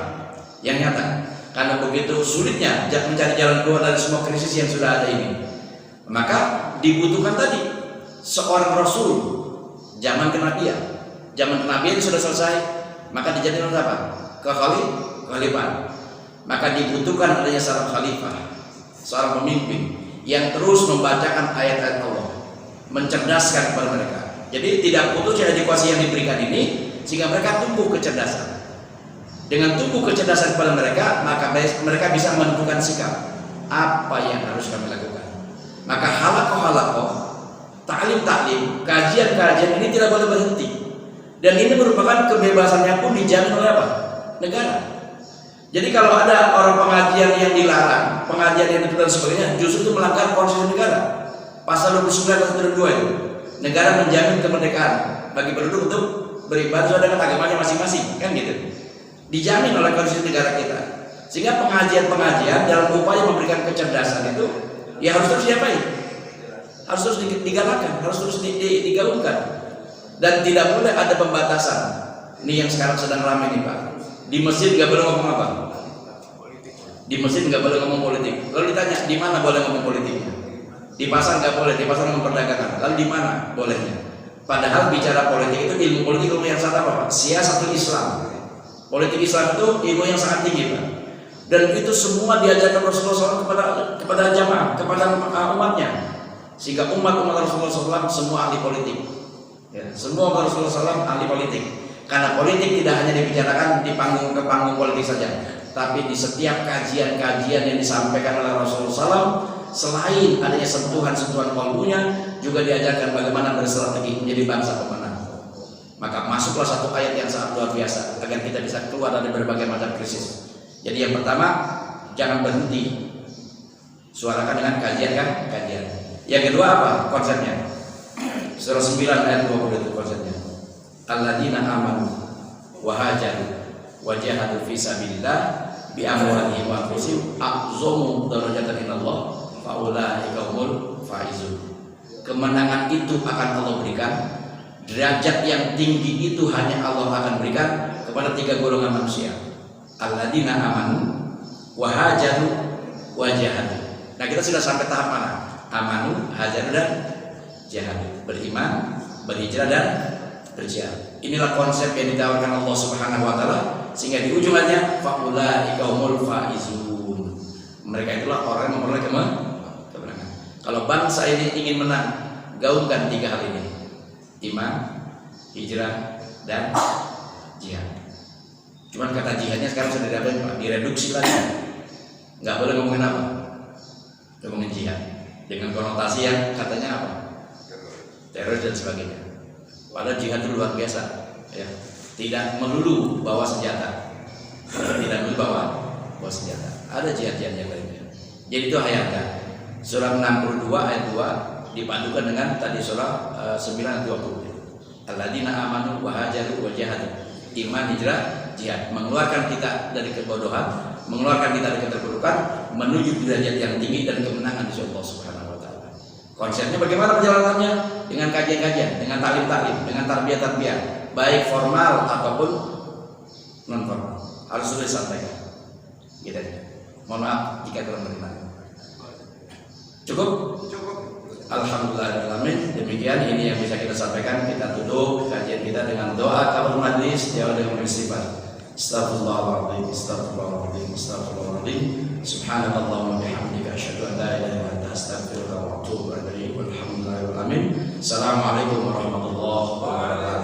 Yang nyata. Karena begitu sulitnya mencari jalan keluar dari semua krisis yang sudah ada ini, maka dibutuhkan tadi seorang rasul. Zaman kenabian, sudah selesai, maka dijadikan apa? Kekhalifahan. Maka dibutuhkan adanya seorang khalifah, seorang pemimpin yang terus membacakan ayat-ayat Allah, mencerdaskan kepada mereka. Jadi tidak putus edukasi yang diberikan ini, sehingga mereka tumbuh kecerdasan. Dengan tumbuh kecerdasan kepada mereka, maka mereka bisa menentukan sikap apa yang harus kami lakukan. Maka halakoh, taklim, kajian ini tidak boleh berhenti. Dan ini merupakan kebebasannya pun dijamin oleh apa? Negara. Jadi kalau ada orang pengajian yang dilarang, pengajian yang ditutup dan sebagainya, justru itu melanggar konstitusi negara. Pasal 29 dan 2 itu, negara menjamin kemerdekaan bagi penduduk untuk beribadah sesuai dengan agamanya masing-masing, kan gitu. Dijamin oleh konstitusi negara kita. Sehingga pengajian dalam upaya memberikan kecerdasan itu, ya harus terus diapain? Harus terus digalakkan, harus terus digaungkan. Dan tidak boleh ada pembatasan. Ini yang sekarang sedang ramai nih Pak. Di masjid nggak boleh ngomong apa? Di masjid nggak boleh ngomong politik. Lalu ditanya di mana boleh ngomong politiknya? Di pasar nggak boleh, di pasar ngomong perdagangan. Lalu di mana bolehnya? Padahal bicara politik itu ilmu politik ilmu yang sangat apa Pak? Siasatul Islam. Politik Islam itu ilmu yang sangat tinggi Pak. Dan itu semua diajarkan Rasulullah SAW kepada jamaah, kepada umatnya. Sehingga umat Rasulullah SAW semua ahli politik. Ya, semua umat Rasulullah SAW ahli politik. Karena politik tidak hanya dibicarakan di panggung politik saja, tapi di setiap kajian-kajian yang disampaikan oleh Rasulullah SAW, selain adanya sentuhan-sentuhan kalbunya, juga diajarkan bagaimana berstrategi menjadi bangsa pemenang. Maka masuklah satu ayat yang sangat luar biasa agar kita bisa keluar dari berbagai macam krisis. Jadi yang pertama, jangan berhenti suarakan dengan kajian. Yang kedua apa konsepnya? Surah 9 ayat 20 itu konsepnya. Alladzina amanu wa hajaru wa jahadu fi sabilillah bi amwalihim wa anfusihim a'zamu darajatan inallah fa ulaika humul faizun. Kemenangan itu akan Allah berikan, derajat yang tinggi itu hanya Allah akan berikan kepada 3 golongan manusia. Alladzina amanu wa hajaru wa jahadu. Nah, kita sudah sampai tahap mana? Amanu, hajaru dan jahadu. Beriman, berhijrah dan berjihad. Inilah konsep yang ditawarkan Allah Subhanahu wa taala, sehingga di ujungnya faulaika humul faizun. Mereka itulah orang yang memperoleh kemenangan. Kalau bangsa ini ingin menang, gaungkan 3 hal ini. Iman, hijrah, dan jihad. Cuman kata jihadnya sekarang sudah direduksi lagi. Nggak boleh ngomongin apa? Ngomongin jihad dengan konotasi yang katanya apa? Teroris dan sebagainya. Padahal jihad itu luar biasa, ya. Tidak melulu bawa senjata, senjata. Ada jihad-jihad yang lainnya. Jadi itu hayatkan. Surah 62 ayat 2 dipadukan dengan tadi surah 9 ayat 20. Alladzina amanu wa hajaru wa jahadu. Iman, hijrah, jihad. Mengeluarkan kita dari kebodohan, mengeluarkan kita dari keterpurukan, menuju derajat yang tinggi dan kemenangan di Allah Subhanahu wa taala. Konsepnya bagaimana penjalanannya? Dengan kajian-kajian, dengan taklim-taklim, dengan tarbiyah-tarbiyah, baik formal ataupun non formal. Harus sudah disampaikan. Gitu aja. Mohon maaf jika kurang berkenan. Cukup? Alhamdulillahirrahmanirrahim. Demikian ini yang bisa kita sampaikan. Kita tutup kajian kita dengan doa kafaratul majlis, jawab dengan istighfar. Astaghfirullahaladzim, astaghfirullahaladzim, astaghfirullahaladzim. Subhanallahumma bihamdika asyhadu an la ilaha illa anta astaghfiruka wa atubu ilaik. Walhamdulillahirabbil alamin. Assalamualaikum warahmatullahi wabarakatuh.